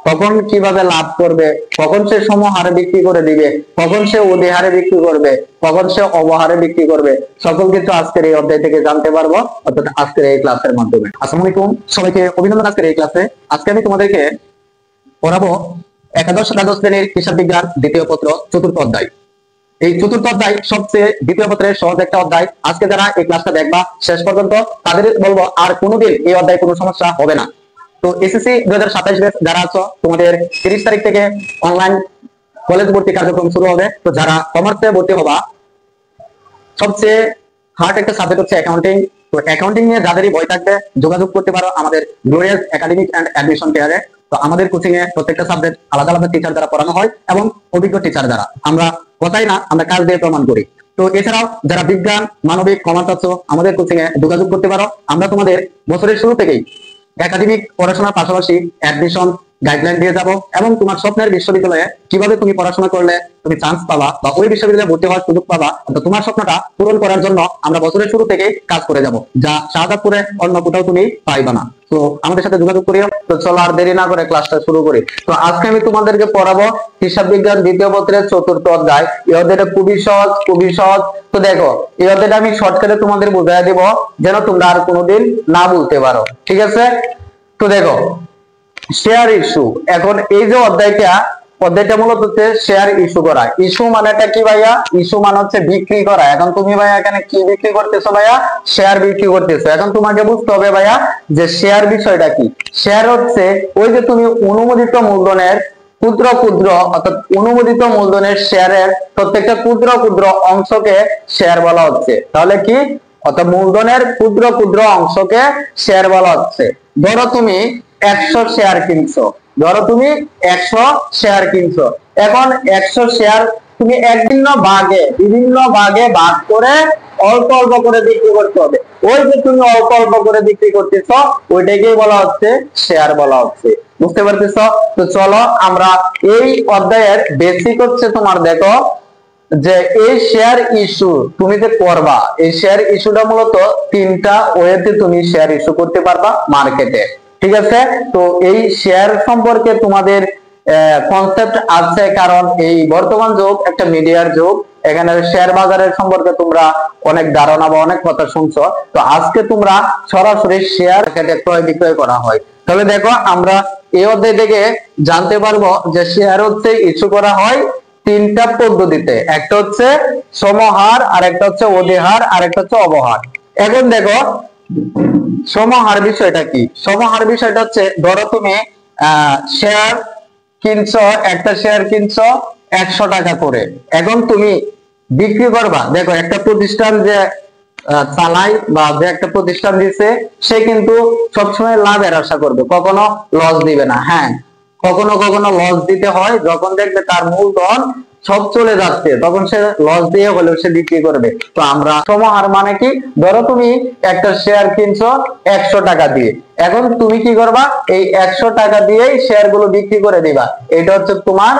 কখন কিভাবে লাভ করবে, কখন সে সমহারে বিক্রি করে দিবে, কখন সে অধিহারে বিক্রি করবে, কখন সে অবহারে বিক্রি করবে, সকল কিছু আজকের এই অধ্যায় থেকে জানতে পারবো, অর্থাৎ আজকের এই ক্লাসের মাধ্যমে। আসসালামু আলাইকুম, সবাইকে অভিনন্দন। আজকের এই ক্লাসে আজকে আমি তোমাদেরকে পড়াবো একাদশ দ্বাদশ শ্রেণীর হিসাব বিজ্ঞান দ্বিতীয় পত্র চতুর্থ অধ্যায়। এই চতুর্থ অধ্যায় সবচেয়ে দ্বিতীয় পত্রের সহজ একটা অধ্যায়। আজকে যারা এই ক্লাসটা দেখবা শেষ পর্যন্ত তাদের বলবো আর কোনোদিন এই অধ্যায়ে কোনো সমস্যা হবে না। তো এসএসসি 2027 ব্যাচ যারা আছো, তোমাদের 30 তারিখ থেকে অনলাইন কলেজ ভর্তি কার্যক্রম শুরু হবে। তো যারা কমার্সে ভর্তি হবা, সবচেয়ে হার্ড একটা সাবজেক্ট হচ্ছে অ্যাকাউন্টিং। তো অ্যাকাউন্টিং নিয়ে যাদেরই ভয় থাকবে যোগাযোগ করতে পারো আমাদের গ্লোরিয়াস একাডেমিক এন্ড অ্যাডমিশন কেয়ারে। তো আমাদের কোচিং এ প্রত্যেকটা সাবজেক্ট আলাদা আলাদা টিচার দ্বারা পড়ানো হয় এবং অভিজ্ঞ টিচার দ্বারা। আমরা কথাই না, আমরা কাজ দিয়ে প্রমাণ করি। তো এছাড়াও যারা বিজ্ঞান, মানবিক, কমার্স আছো, আমাদের কোচিং এ যোগাযোগ করতে পারো। আমরা তোমাদের বছরের শুরু থেকেই একাডেমিক পড়াশোনার পাশাপাশি অ্যাডমিশন গাইডলাইন দিয়ে যাব এবং তোমার স্বপ্নের বিশ্ববিদ্যালয়ে কিভাবে তুমি পড়াশোনা করলে তুমি চান্স পাবা বা ওই বিশ্ববিদ্যালয়ে ভর্তি হওয়ার সুযোগ পাবা, তো তোমার স্বপ্নটা পূরণ করার জন্য আমরা বছরের শুরু থেকেই কাজ করে যাব, যা শাহাদাতপুরে অন্য কোথাও তুমি পাইবা না। তো আমাদের সাথে যোগাযোগ করিও। তো চলো আর দেরি না করে ক্লাসটা শুরু করি। তো আজকে আমি তোমাদেরকে পড়াবো হিসাব বিজ্ঞান দ্বিতীয় পত্রের চতুর্থ অধ্যায়। এই অধ্যায়টা খুবই সহজ, খুবই সহজ। তো দেখো, এই অধ্যায়টা আমি শর্টকাটে তোমাদের বুঝাই দেব যেন তোমরা আর কোনোদিন না বলতে পারো, ঠিক আছে? তো দেখো, শেয়ার ইস্যু। এখন এই যে অধ্যায়টা মূলত হচ্ছে শেয়ার ইস্যু করা। ইস্যু মানেটা কি ভাইয়া? ইস্যু মানে হচ্ছে বিক্রি করা। এখন তুমি ভাইয়া এখানে কি বিক্রি করতেছো? ভাইয়া শেয়ার বিক্রি করতেছো। এখন তোমাকে বুঝতে হবে ভাইয়া যে শেয়ার বিষয়টা কি। শেয়ার হচ্ছে ওই যে তুমি অনুমোদিত মূলধনের ক্ষুদ্র ক্ষুদ্র, অর্থাৎ অনুমোদিত মূলধনের শেয়ারের প্রত্যেকটা ক্ষুদ্র ক্ষুদ্র অংশকে শেয়ার বলা হচ্ছে। তাহলে কি? অর্থাৎ মূলধনের ক্ষুদ্র ক্ষুদ্র অংশকে শেয়ার বলা হচ্ছে। ধরো তুমি 100 শেয়ার কিনছো, ধরো তুমি 100 শেয়ার কিনছো। এখন 100 শেয়ার তুমি বিভিন্ন ভাগে ভাগ করে অল্প অল্প করে বিক্রি করতে হবে। ওই যে তুমি অল্প অল্প করে বিক্রি করতেছো, ওইটাকেই বলা হচ্ছে শেয়ার বলা হচ্ছে। বুঝতে পারতেছ? তো চলো আমরা এই অধ্যায়ের বেসিক হচ্ছে তোমার দেখো যে এই শেয়ার ইস্যু তুমি যে করবা, এই শেয়ার ইস্যুটা মূলত তিনটা ওয়েতে তুমি শেয়ার ইস্যু করতে পারবা মার্কেটে, ঠিক আছে? তো এই শেয়ার সম্পর্কে তোমাদের কনসেপ্ট আছে, কারণ এই বর্তমান যুগ একটা মিডিয়ার যুগ। এখানে শেয়ার বাজারের সম্পর্কে তোমরা অনেক ধারণা বা অনেক কথা শুনছো। তো আজকে তোমরা সরাসরি শেয়ার মার্কেটে ক্রয় বিক্রয় করা হয়। তবে দেখো, আমরা এই অধ্যায় থেকে জানতে পারবো যে শেয়ার হচ্ছে ইস্যু করা হয় তিনটা পদ্ধতিতে। একটা হচ্ছে সমহার, আর একটা হচ্ছে অধিহার, আর একটা হচ্ছে অবহার। এখন দেখো সমহার বিষয়টা কি। সমহার বিষয়টা হচ্ছে ধরো তুমি শেয়ার কিনছো, একটা শেয়ার কিনছো 100 টাকা করে। এখন তুমি বিক্রি করবা। দেখো, একটা প্রতিষ্ঠান যে চালাই বা যে একটা প্রতিষ্ঠান দিচ্ছে, সে কিন্তু সবসময় লাভের আশা করবে, কখনো লস দিবে না। হ্যাঁ, কখনো কখনো লস দিতে হয়, যখন দেখবে তার মূলধন সব চলে যাচ্ছে তখন সে লস দিয়ে হলেও সে বিক্রি করবে। তো আমরা সমহার মানে কি, ধরো তুমি একটা শেয়ার কিনছো 100 টাকা দিয়ে। এখন তুমি কি করবা? এই 100 টাকা দিয়েই শেয়ার গুলো বিক্রি করে দিবা। এটা হচ্ছে তোমার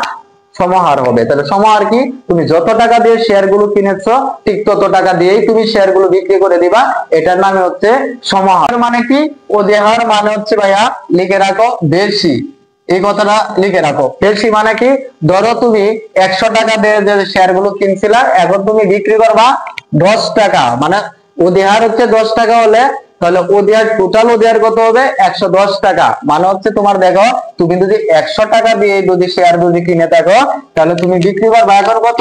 সমাহার হবে। তাহলে সমাহার কি? তুমি যত টাকা দিয়ে শেয়ার গুলো কিনেছো ঠিক তত টাকা দিয়েই তুমি শেয়ার গুলো বিক্রি করে দিবা। এটার নামে হচ্ছে সমাহার। মানে কি? অধিহার মানে হচ্ছে ভাইয়া লিখে রাখো বেশি। এই কথাটা লিখে রাখো। বেশি মানে কি? ধরো তুমি 100 টাকা দিয়ে যে শেয়ার গুলো কিনছিলা, এখন তুমি বিক্রি করবা 10 টাকা। মানে অধিহার হচ্ছে 10 টাকা হলে, তাহলে অধিহার টোটাল অধিহার কত হবে? 110 টাকা। মানে হচ্ছে তোমার দেখো, তুমি যদি 100 টাকা দিয়ে যদি শেয়ার যদি কিনে থাকো, তাহলে তুমি বিক্রি করবা এখন কত?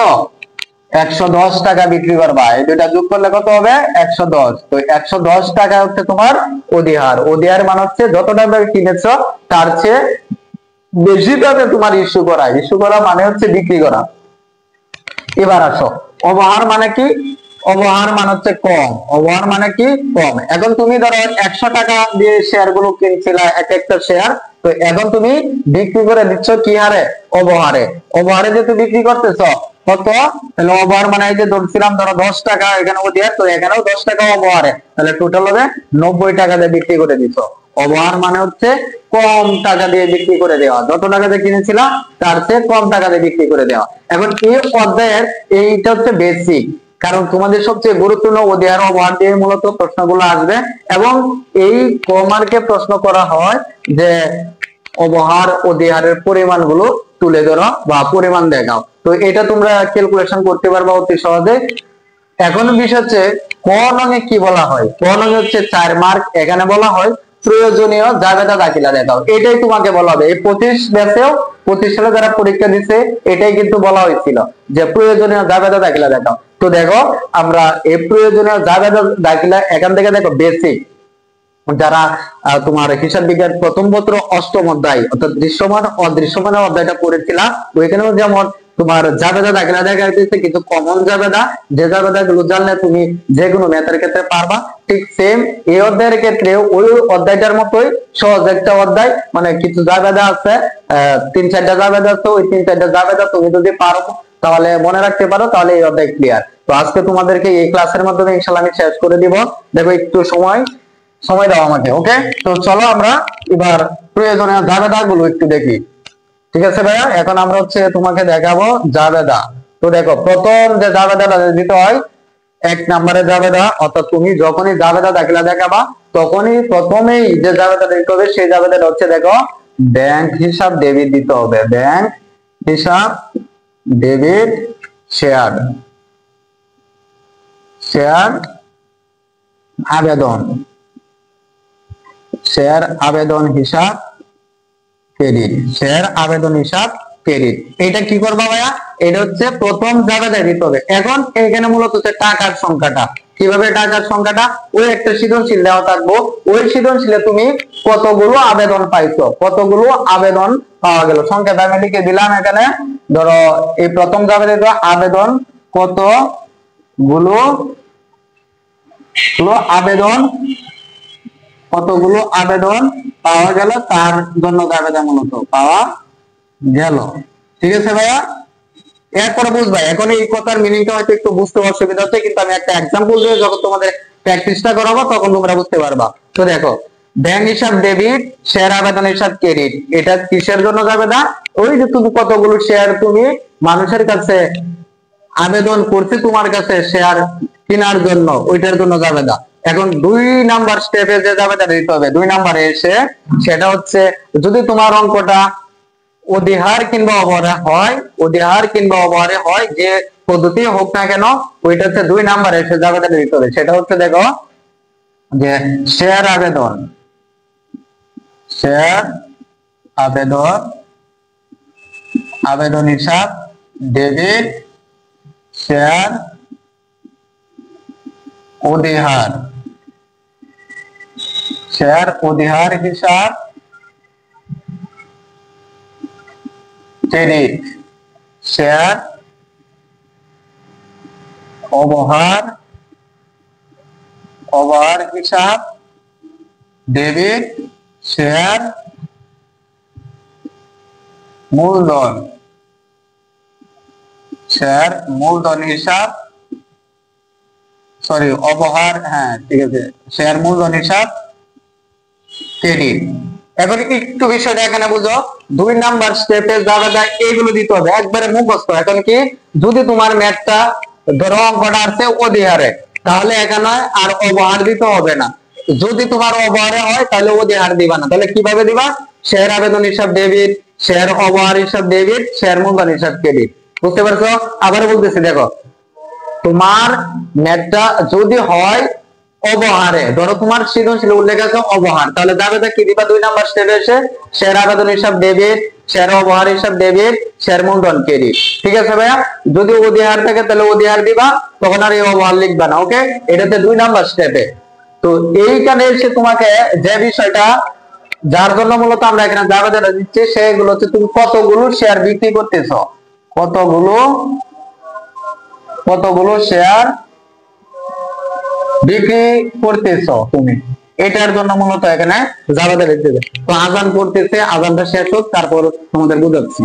110 টাকা বিক্রি করবা। এই দুটা যোগ করলে কত হবে? 110। তো 110 টাকা হচ্ছে তোমার অধিহার। অধিহার মানে হচ্ছে যত টাকা কিনেছো তার চেয়ে বেশি দামে তোমার ইস্যু করা। ইস্যু করা মানে হচ্ছে বিক্রি করা। এবার আসো, অবহার মানে কি? অবহার মানে হচ্ছে কম। অবহার মানে কি? কম। এখন তুমি ধরো 100 টাকা দিয়ে শেয়ার গুলো কিনছিলা, এক একটা শেয়ার, তো এখন তুমি বিক্রি করে দিচ্ছ কি হারে? অবহারে। অবহারে যে তুমি বিক্রি করতেছো কত? তাহলে অবহার মানে এই যে ধরছিলাম ধরো 10 টাকা, এখানে অধিহার, তো এখানেও 10 টাকা অবহারে, তাহলে টোটাল হবে 90 টাকা দিয়ে বিক্রি করে দিচ্ছ। অবহার মানে হচ্ছে কম টাকা দিয়ে বিক্রি করে দেওয়া, যত টাকা দিয়ে কিনেছিলাম তার চেয়ে কম টাকা দিয়ে বিক্রি করে দেওয়া। এখন এই অধ্যায়ের এইটা হচ্ছে বেসিক, কারণ তোমাদের সবচেয়ে গুরুত্বপূর্ণ অধিহার অবহার দিয়ে মূলত প্রশ্নগুলো আসবে। এবং এই কমার্কে প্রশ্ন করা হয় যে অবহার অধিহারের পরিমাণগুলো তুলে ধরো বা পরিমাণ দেখাও। তো এটা তোমরা ক্যালকুলেশন করতে পারবা অতি সহজে। এখন বিষয় হচ্ছে ক নঙে কি বলা হয়, ক নঙে হচ্ছে 4 মার্ক। এখানে বলা হয় প্রয়োজনীয় জাবেদা দাখিলা দেখাও। এটাই তোমাকে বলা হবে। এই 25 ব্যাচেও 25 সালে যারা পরীক্ষা দিচ্ছে এটাই কিন্তু বলা হয়েছিল যে প্রয়োজনীয় জাবেদা দাখিলা দেখাও। তো দেখো আমরা এই প্রয়োজনীয় জাবেদা দাখিলা এখান থেকে দেখো বেসিক যারা তোমার হিসাব বিজ্ঞান প্রথম পত্র অষ্টম অধ্যায় অর্থাৎ দৃশ্যমান অদৃশ্যমানের অধ্যায়টা পড়েছিলাম, ওইখানেও যেমন তোমার জাবেদা দাখিলা দেখা যাচ্ছে কিন্তু কমন জাবেদা, যে জাবেদা গুলো জানলে তুমি যে কোনো ম্যাথের ক্ষেত্রে পারবা, ঠিক সেম এই অধ্যায়ের ক্ষেত্রে ওই অধ্যায়টার মতোই সহজ একটা অধ্যায়। মানে কিছু জাবেদা আছে, 3-4টা জাবেদা আছে, ওই 3-4টা জাবেদা তুমি যদি পারো তাহলে মনে রাখতে পারো তাহলে এই অধ্যায় ক্লিয়ার। তো আজকে তোমাদেরকে এই ক্লাসের মাধ্যমে ইনশাআল্লাহ আমি শেষ করে দিব। দেখো একটু সময় দাও আমাকে। ওকে, তো চলো আমরা এবার প্রয়োজনীয় জাবেদা গুলো একটু দেখি। ঠিক আছে ভাইয়া, এখন আমরা হচ্ছে তোমাকে দেখাবো জাবেদা। তো দেখো প্রথম যে জাবেদাটা দিতে হয় 1 নম্বরের জাবেদা, অর্থাৎ তুমি যখনই জাবেদা দাখিলা দেখাবা তখনই প্রথমেই যে জাবেদা দিতে হবে সেই জাবেদাটা হচ্ছে দেখো ব্যাংক হিসাব ডেবিট দিতে হবে। ব্যাংক হিসাব ডেবিট শেয়ার আবেদন, শেয়ার আবেদন হিসাব ক্রেডিট, শেয়ার আবেদন হিসাব ক্রেডিট। এটা কি করবা ভাইয়া, এটা হচ্ছে প্রথম জাবেদা দিতে হবে। এখন এখানে মূলত হচ্ছে টাকার সংখ্যাটা, কিভাবে টাকার সংখ্যাটা, ওই একটা সৃজনশীল দেওয়া থাকবো, ওই সৃজনশীলে তুমি কতগুলো আবেদন পাইছো, কতগুলো আবেদন পাওয়া গেল, সংখ্যাটা আমি লিখে দিলাম এখানে। ধরো এই প্রথম জাবেদা আবেদন কতগুলো আবেদন পাওয়া গেল, তার জন্য জাবেদা মূলত পাওয়া গেল। ঠিক আছে ভাইয়া, এরপরে বুঝবা। এখন এই কথার মিনিংটা হয়তো একটু বুঝতে অসুবিধা হচ্ছে, কিন্তু আমি একটা এক্সাম্পল দিয়ে যখন তোমাদের প্র্যাকটিসটা করাবো তখন তোমরা বুঝতে পারবা। তো দেখো ব্যাংক হিসাব ডেবিট, শেয়ার আবেদন হিসাব ক্রেডিট, এটা কিসের জন্য জাবেদা, ওই যে তুমি কতগুলো শেয়ার তুমি মানুষের কাছে আবেদন করছে তোমার কাছে শেয়ার কেনার জন্য, ওইটার জন্য জাবেদা। এখন 2 নাম্বার স্টেপে যে জাবেদা দিতে হবে 2 নাম্বারে এসে, সেটা হচ্ছে যদি তোমার অঙ্কটা অধিহার কিংবা অবহারে হয়, যে পদ্ধতি হোক না কেন, ওইটা হচ্ছে 2 নাম্বারে এসে জাবেদা দিতে হবে। সেটা হচ্ছে দেখো যে শেয়ার আবেদন হিসাব ডেবিট, শেয়ার অধিহার হিসাব ক্রেডিট, শেয়ার অবহার হিসাব ডেবিট, শেয়ার মূলধন হিসাব, সরি অবহার, হ্যাঁ ঠিক আছে, শেয়ার মূলধন হিসাব ক্রেডিট। এখন একটু বিষয়টা এখানে বুঝো, 2 নাম্বার স্টেপে জাবেদা এইগুলো দিতে হবে একবারে মুখস্থ। এখন কি, যদি তোমার ম্যাথটা ধরো অঙ্কটা আছে অধিহারে, তাহলে এখানে আর অবহার দিতে হবে না। যদি তোমার অবহারে হয় তাহলে অধিহার দিবা না, তাহলে কিভাবে দিবা, শেয়ার আবেদন হিসাব ডেবিট, শেয়ার অবহার হিসাব ডেবিট, শেয়ার মূলধন হিসাব ক্রেডিট। বুঝতে পারছো? আবার বলতেছি, দেখো তোমার ম্যাথটা যদি হয় অবহারে, ধরো তোমার সৃজনশীল উল্লেখ আছে অবহার, তাহলে জাবেদা কি দিবা, 2 নাম্বার স্টেপে এসে শেয়ার আবেদন হিসাব ডেবিট, শেয়ার অবহার হিসাব ডেবিট, শেয়ার মূলধন ক্রেডিট। ঠিক আছে ভাইয়া, যদি অধিহার থাকে তাহলে অধিহার দিবা, তখন আর এই অবহার লিখবা না। ওকে, এটাতে 2 নাম্বার স্টেপে। তো এইখানে এসে তোমাকে যে বিষয়টা যার জন্য মূলত আমরা এখানে জাবেদাটা দিচ্ছি, সেগুলো হচ্ছে তুমি কতগুলো শেয়ার বিক্রি করতেছো, কতগুলো শেয়ার বিক্রি করতেছো তুমি, এটার জন্য মূলত এখানে জাবেদা লিখতে হবে। তো আজান করতেছে, আজানটা শেষ হোক তারপর তোমাদের বুঝাচ্ছি।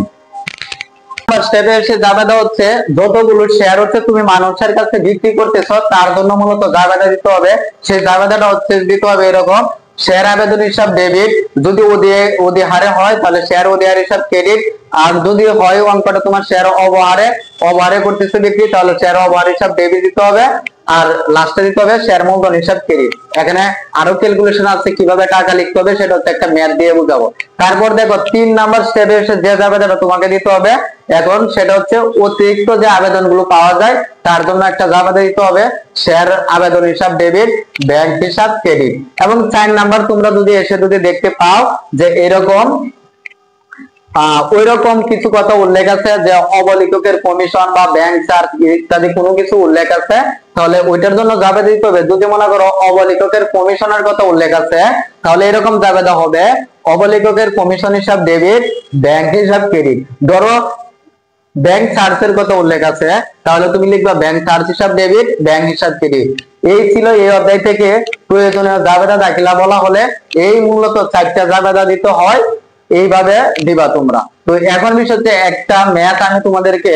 স্টেপে এসে জাবেদা হচ্ছে যতগুলো শেয়ার হচ্ছে তুমি মানুষের কাছে বিক্রি করতেছো, তার জন্য মূলত জাবেদা দিতে হবে। সেই জাবেদাটা হচ্ছে দিতে হবে এরকম, শেয়ার আবেদন হিসাব ডেবিট, যদি অধিহারে হয় তাহলে শেয়ার অধিহার হিসাব ক্রেডিট, আর যদি হয় অঙ্কটা তোমার শেয়ার অবহারে করতেছে বিক্রি, তাহলে শেয়ার অবহার হিসাব ডেবিট দিতে হবে, আর লাস্টে দিতে হবে শেয়ার মূলধন হিসাব ক্রেডিট। এখানে আরো ক্যালকুলেশন আছে কিভাবে টাকা লিখতে হবে, সেটা হচ্ছে একটা ম্যাথ দিয়ে বুঝাবো। তারপর দেখো 3 নাম্বার স্টেপে এসে যে আবেদনটা তোমাকে দিতে হবে এখন, সেটা হচ্ছে অতিরিক্ত যে আবেদনগুলো পাওয়া যায় তার জন্য একটা জাবেদা দিতে হবে, শেয়ার আবেদন হিসাব ডেবিট, ব্যাংক হিসাব ক্রেডিট। এবং 4 নাম্বার তোমরা যদি এসে দেখতে পাও যে এরকম ওইরকম কিছু কথা উল্লেখ আছে যে অবলিককের কমিশন বা ব্যাংক চার্জ ইত্যাদি কোনো কিছু উল্লেখ আছে, তাহলে ওইটার জন্য জাবেদা দিতে হবে। যদি মনে করো অবলিককের কমিশনের কথা উল্লেখ আছে, তাহলে এরকম জাবেদা হবে অবলিককের কমিশন হিসাব ডেবিট, ব্যাংক হিসাব ক্রেডিট। ধরো ব্যাংক চার্জের কথা উল্লেখ আছে, তাহলে তুমি লিখবা ব্যাংক চার্জ হিসাব ডেবিট, ব্যাংক হিসাব ক্রেডিট। এই ছিল এই অধ্যায় থেকে প্রয়োজনীয় জাবেদা দাখিলা বলা হলে এই মূলত 4টা জাবেদা দিতে হয়, এইভাবে দিবা তোমরা। তো এখন বিষয় হচ্ছে একটা ম্যাথ আমি তোমাদেরকে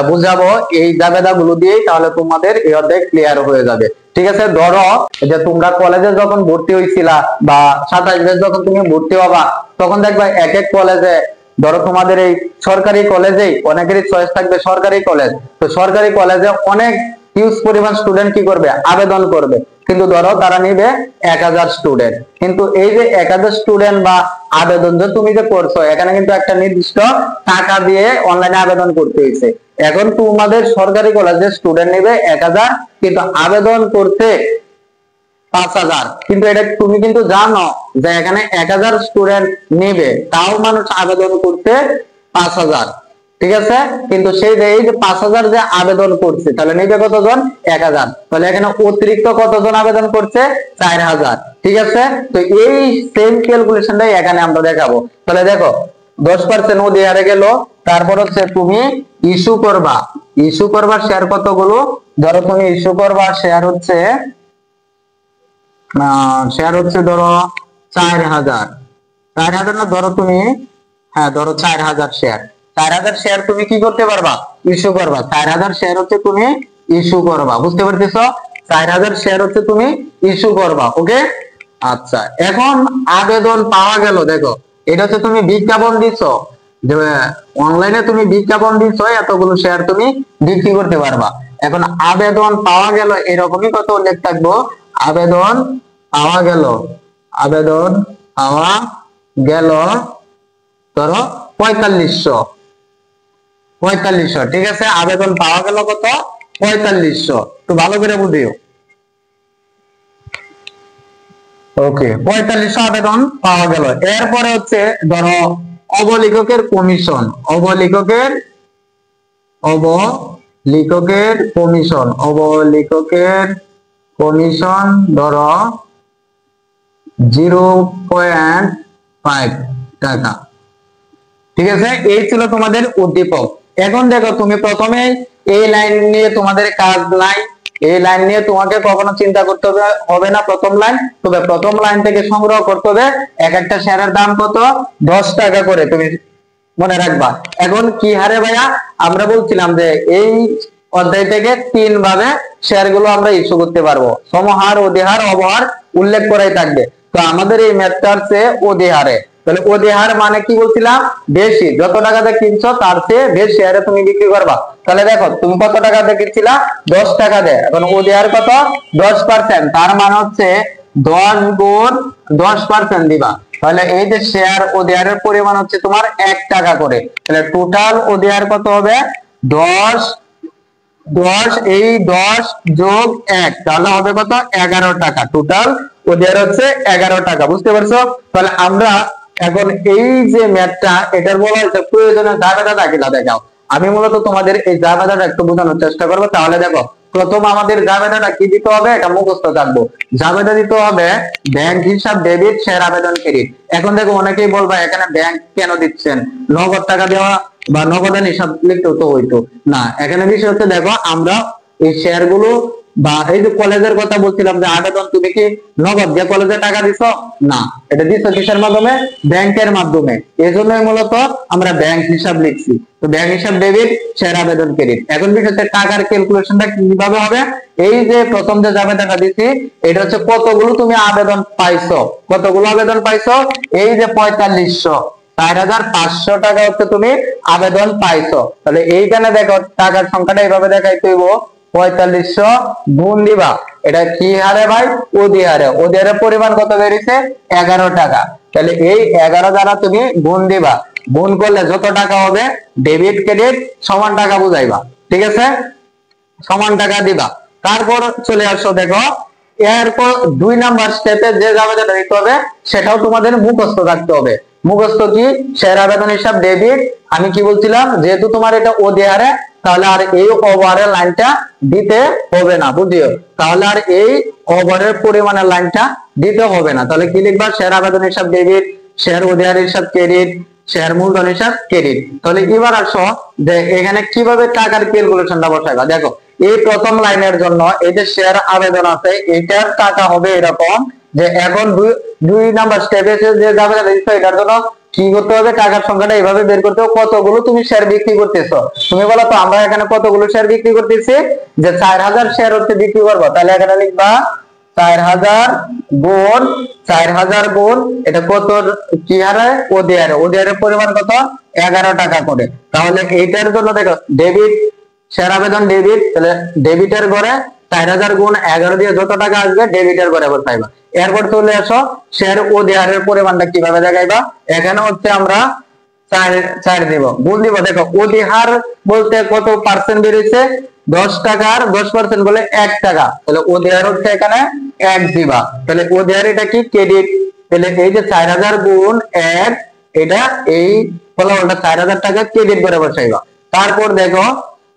বুঝাবো এই জাবেদা গুলো দিয়ে, তাহলে তোমাদের এই অধ্যায় ক্লিয়ার হয়ে যাবে। ঠিক আছে, ধরো যে তোমরা কলেজে যখন ভর্তি হয়েছিলা বা 27 ব্যাচ যখন তুমি ভর্তি হবা, তখন দেখবা এক এক কলেজে, ধরো তোমাদের এই সরকারি কলেজেই অনেকেরই চয়েস থাকবে সরকারি কলেজ, তো সরকারি কলেজে অনেক হিউজ পরিমাণ স্টুডেন্ট কি করবে, আবেদন করবে, কিন্তু ধরো তারা নিবে 1000 স্টুডেন্ট। কিন্তু এই যে 1000 স্টুডেন্ট বা আবেদন যে তুমি যে করছো, এখানে কিন্তু একটা নির্দিষ্ট টাকা দিয়ে অনলাইনে আবেদন করতে হয়েছে। এখন তোমাদের সরকারি কলেজে স্টুডেন্ট নিবে 1000, কিন্তু আবেদন করতে 5000, কিন্তু এটা তুমি কিন্তু জানো যে এখানে 1000 স্টুডেন্ট নেবে, তাও মানুষ আবেদন করতে 5000। ঠিক আছে, কিন্তু সেই যে এই যে 5000 যে আবেদন করছে, তাহলে নেবে কতজন, 1000, তাহলে এখানে অতিরিক্ত কতজন আবেদন করছে, 4000। ঠিক আছে, তো এই সেম ক্যালকুলেশনটাই এখানে আমরা দেখাবো। তাহলে দেখো 10% ওদি হারে গেল, তারপর হচ্ছে তুমি ইস্যু করবা শেয়ার কতগুলো, ধরো তুমি ইস্যু করবা শেয়ার হচ্ছে ধরো 4000 না, ধরো তুমি, হ্যাঁ ধরো 4000 শেয়ার, 4000 শেয়ার তুমি কি করতে পারবা, ইস্যু করবা। 4000 শেয়ার হচ্ছে তুমি ইস্যু করবা, বুঝতে পারতেছো? 4000 শেয়ার হচ্ছে তুমি ইস্যু করবা। ওকে, আচ্ছা, এখন আবেদন পাওয়া গেল। দেখো এটা হচ্ছে তুমি বিজ্ঞাপন দিছো, যে অনলাইনে তুমি বিজ্ঞাপন দিছো, এতগুলো শেয়ার তুমি বিক্রি করতে পারবা। এখন আবেদন পাওয়া গেল, এরকমই কত উল্লেখ থাকবো, আবেদন পাওয়া গেল ধরো 4500। ঠিক আছে, আবেদন পাওয়া গেল কত, 4500। তো ভালো করে বুঝিও। ওকে, 4500 আবেদন পাওয়া গেল। এরপরে হচ্ছে ধরো অবলিককের কমিশন, অবলিককের কমিশন ধরো 0.5 টাকা। ঠিক আছে, এই ছিল তোমাদের উদ্দীপক। এখন দেখো তুমি প্রথমে এই লাইন নিয়ে তোমাদের কাজ নাই, এই লাইন নিয়ে তোমাকে কখনো চিন্তা করতে হবে না। প্রথম লাইন, তবে প্রথম লাইন থেকে সংগ্রহ করতে হবে এক একটা শেয়ারের দাম কত, 10 টাকা করে, তুমি মনে রাখবা। এখন কি হারে ভাইয়া, আমরা বলছিলাম যে এই অধ্যায় থেকে 3 ভাবে শেয়ার গুলো আমরা ইস্যু করতে পারবো, সমহার, অধিহার, অবহার উল্লেখ করাই থাকবে। তো আমাদের এই ম্যাথটা হচ্ছে অধিহারে। তাহলে অধিহার মানে কি বলছিলাম, বেশি, যত টাকাতে কিনছো তার চেয়ে বেশি হারে তুমি বিক্রি করবা। তাহলে দেখো তুমি কত টাকাতে কিনছিলা, 10 টাকা দেয়, এখন অধিহার কত, 10%, তার মানে হচ্ছে 10 গুণ 10% দিবা। তাহলে এই যে শেয়ার অধিহারের পরিমাণ হচ্ছে তোমার 1 টাকা করে, তাহলে টোটাল অধিহার কত হবে, 10 এই 10 যোগ 1, তাহলে হবে কত, 11 টাকা। টোটাল ওদের হচ্ছে 11 টাকা, বুঝতে পারছো? তাহলে আমরা এখন এই যে ম্যাথটা, এটার বলা হচ্ছে প্রয়োজনীয় জাবেদা দাখিলা দেখাও। আমি মূলত তোমাদের এই জাবেদাটা একটু বোঝানোর চেষ্টা করবো। তাহলে দেখো প্রথম আমাদের জাবেদাটা কি দিতে হবে, এটা মুখস্থ থাকবো। জাবেদা দিতে হবে ব্যাংক হিসাব ডেবিট, শেয়ার আবেদন ক্রেডিট। এখন দেখো অনেকেই বলবা এখানে ব্যাংক কেন দিচ্ছেন, নগদ টাকা দেওয়া বা নগদান হিসাব লিখতেও তো হইতো না। এখানে বিষয় হচ্ছে দেখো আমরা এই শেয়ার গুলো বা এই যে কলেজের কথা বলছিলাম যে আবেদন তুমি কি নগদ যে কলেজে টাকা দিছো, না, এটা দিছো কিসের মাধ্যমে, ব্যাংকের মাধ্যমে। এই জন্যই মূলত আমরা ব্যাংক হিসাব লিখছি। তো ব্যাংক হিসাব ডেবিট, শেয়ার আবেদন ক্রেডিট। এখন বিষয় হচ্ছে টাকার ক্যালকুলেশনটা কিভাবে হবে। এই যে প্রথম যে জাবেদাটা দিছি, এটা হচ্ছে কতগুলো তুমি আবেদন পাইছো, কতগুলো আবেদন পাইছো, এই যে 4500, 4,500 টাকা হচ্ছে তুমি আবেদন পাইছো। তাহলে এইখানে দেখো টাকার সংখ্যাটা এইভাবে দেখাইতে হইব, 4500 গুণ দিবা, এটা কি হারে ভাই? ওডি হারে। ওডি হারে পরিমাণ কত বেরিয়েছে? 11 টাকা। তাহলে এই 11 দ্বারা তুমি গুণ দিবা, গুণ করলে যত টাকা হবে ডেবিট ক্রেডিট সমান টাকা বুঝাইবা, ঠিক আছে? সমান টাকা দিবা। তারপর চলে আসো, দেখো এরপর 2 নাম্বার স্টেপে যে আবেদনটা দিতে হবে সেটাও তোমাদের মুখস্থ রাখতে হবে। মুখস্থ কি? শেয়ার আবেদন হিসাব ডেবিট। আমি কি বলছিলাম, যেহেতু তোমার এটা ওডি হারে, তাহলে আর এই ওভারের লাইনটা দিতে হবে না, বুঝিও। তাহলে আর এই ওভারের পরিমাণের লাইনটা দিতে হবে না। তাহলে কি লিখবা? শেয়ার আবেদন হিসাব ডেবিট, শেয়ার ওডি হারে হিসাব ক্রেডিট, শেয়ার মূলধন হিসাব ক্রেডিট। তাহলে এবার আসো যে এখানে কিভাবে টাকার ক্যালকুলেশনটা বসাইবা। দেখো এই প্রথম লাইনের জন্য এই যে শেয়ার আবেদন আছে, এটার টাকা হবে এরকম যে এখন দুই নাম্বার স্টেপে যে যাবে এটার জন্য কি করতে হবে? টাকার সংখ্যাটা এইভাবে বের করতে হবে, কতগুলো তুমি শেয়ার বিক্রি করতেছো। তুমি বলো তো আমরা এখানে কতগুলো শেয়ার বিক্রি করতেছি, যে 4000 শেয়ার হচ্ছে বিক্রি করবো। তাহলে এখানে লিখবা 4000 গুণ 4000 গুণ এটা কত কি হারে? ওডি হারে। ওডি হারের পরিমাণ কত? 11 টাকা করে। তাহলে এইটার জন্য দেখো ডেবিট, শেয়ার আবেদন ডেবিট, তাহলে ডেবিটের ঘরে 4000 গুণ 11 দিয়ে যত টাকা আসবে ডেবিটের ঘরে বসাইবা। এরপর চলে আসো শেয়ার ওডি হারের পরিমাণটা কিভাবে দেখাইবা। এখানে হচ্ছে আমরা 4 দিব, গুণ দিব। দেখো ওডি হার বলতে কত পার্সেন্ট বেরিয়েছে? 10 টাকার 10% বলে 1 টাকা। তাহলে ওডি হার হচ্ছে এখানে 1 দিবা। তাহলে ওডি হার এটা কি? ক্রেডিট। তাহলে এই যে 4000 গুণ 1, এটা এই ফলাফলটা 4000 টাকা ক্রেডিট করে বসাইবা। তারপর দেখো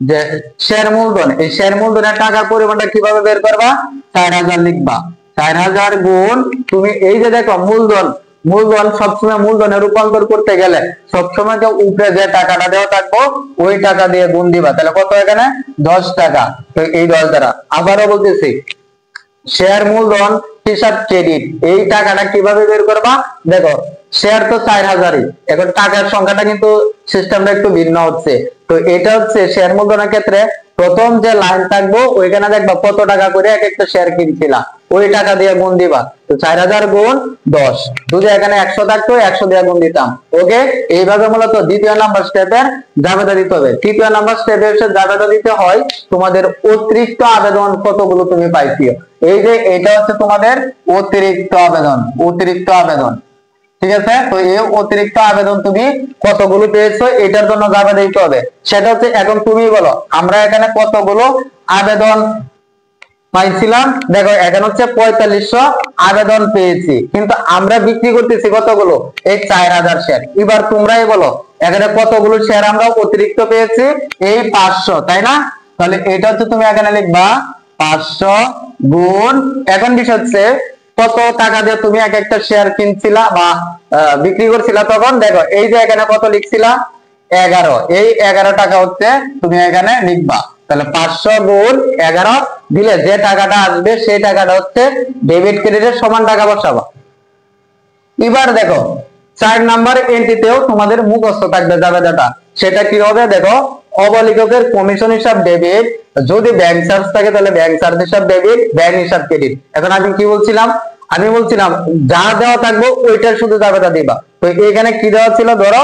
যে শেয়ার মূলধন, এই শেয়ার মূলধনের টাকার পরিমাণটা কিভাবে বের করবা? 4000 লিখবা। 4000 গুণ তুমি এই যে দেখো মূলধন, মূলধন সবসময় মূলধনে রূপান্তর করতে গেলে সবসময় যে উপরে যে টাকাটা দেওয়া থাকবো ওই টাকা দিয়ে গুণ দিবা। তাহলে কত এখানে? 10 টাকা। তো এই 10 দ্বারা আবারও বলতেছি শেয়ার মূলধন হিসাব ক্রেডিট, এই টাকাটা কিভাবে বের করবা? দেখো শেয়ার তো 4000ই, এখন টাকার সংখ্যাটা কিন্তু সিস্টেমটা একটু ভিন্ন হচ্ছে। তো এটা হচ্ছে শেয়ার মূলধনের ক্ষেত্রে প্রথম যে লাইন থাকবো ওইখানে দেখবা কত টাকা করে এক একটা শেয়ার কিনছিলা, ওই টাকা দিয়ে গুণ দিবা। তো 4000 গুণ 10, যদি এখানে 100 থাকতো 100 দিয়ে গুণ দিতাম। ওকে, এইভাবে মূলত দ্বিতীয় নাম্বার স্টেপের জাবেদা দিতে হবে। তৃতীয় নাম্বার স্টেপে এসে জাবেদা দিতে হয় তোমাদের অতিরিক্ত আবেদন কতগুলো তুমি পাইছিও। এই যে এটা হচ্ছে তোমাদের অতিরিক্ত আবেদন, অতিরিক্ত আবেদন, ঠিক আছে? তো এই অতিরিক্ত আবেদন তুমি কতগুলো পেয়েছো এটার জন্য জাবেদা দিতে হবে। সেটা হচ্ছে এখন তুমি বলো আমরা এখানে কতগুলো আবেদন পাইছিলাম। দেখো এখানে হচ্ছে 4500 আবেদন পেয়েছি, কিন্তু আমরা বিক্রি করতেছি কতগুলো? এই 4000 শেয়ার। এবার তোমরাই বলো এখানে কতগুলো শেয়ার আমরা অতিরিক্ত পেয়েছি? এই 500, তাই না? তাহলে এটা হচ্ছে তুমি এখানে লিখবা 500 গুণ, এখন বিষয় হচ্ছে কত টাকা দিয়ে তুমি এক একটা শেয়ার কিনছিলা বা বিক্রি করছিলা। তখন দেখো এই যে এখানে কত লিখছিলা? 11। এই 11 টাকা হচ্ছে তুমি এখানে লিখবা। তাহলে 500 গুণ 11 দিলে যে টাকাটা আসবে সেই টাকাটা হচ্ছে ডেবিট ক্রেডিটের সমান টাকা বসাবা। এবার দেখো 4 নাম্বার এন্ট্রিতেও তোমাদের মুখস্থ থাকবে জাবেদাটা। সেটা কি হবে? দেখো অবলিকের কমিশন হিসাব ডেবিট, যদি ব্যাংক চার্জ থাকে তাহলে ব্যাংক চার্জ হিসাব ডেবিট, ব্যাংক হিসাব ক্রেডিট। এখন আমি কি বলছিলাম? আমি বলছিলাম যা দেওয়া থাকবে ওইটার শুধু জাবেদা দিবা। তো এখানে কি দেওয়া ছিল? ধরো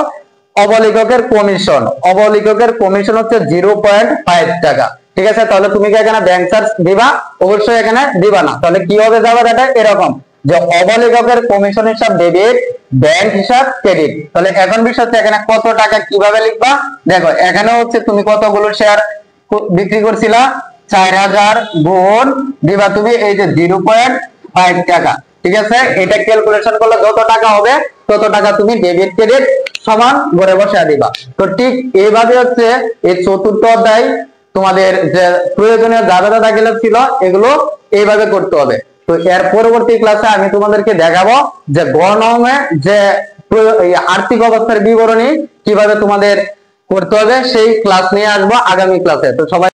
অবলিকের কমিশন, অবলিকের কমিশন হচ্ছে 0.5 টাকা, ঠিক আছে? তাহলে তুমি কি এখানে ব্যাংক চার্জ দিবা? অবশ্যই এখানে দিবা না। তাহলে কি হবে জাবেদাটা? এরকম যে অবলিকের কমিশন হিসাব ডেবিট, ব্যাংক হিসাব ক্রেডিট। তাহলে এখন বিষয় হচ্ছে এখানে কত টাকা কিভাবে লিখবা। দেখো এখানে হচ্ছে তুমি কতগুলো শেয়ার বিক্রি করছিলা? 4000 গুণ দিবা তুমি এই যে 0.5 টাকা, ঠিক আছে? এটা ক্যালকুলেশন করলে যত টাকা হবে তত টাকা তুমি ডেবিট ক্রেডিট সমান ঘরে বসে দিবা। তো ঠিক এইভাবে হচ্ছে এই চতুর্থ অধ্যায় তোমাদের যে প্রয়োজনীয় জাবেদা দাখিল ছিল এগুলো এইভাবে করতে হবে। তো এর পরবর্তী ক্লাসে আমি তোমাদেরকে দেখাবো যে গণমে যে আর্থিক অবস্থার বিবরণী কিভাবে তোমাদের করতে হবে, সেই ক্লাস নিয়ে আসবো আগামী ক্লাসে। তো সবাই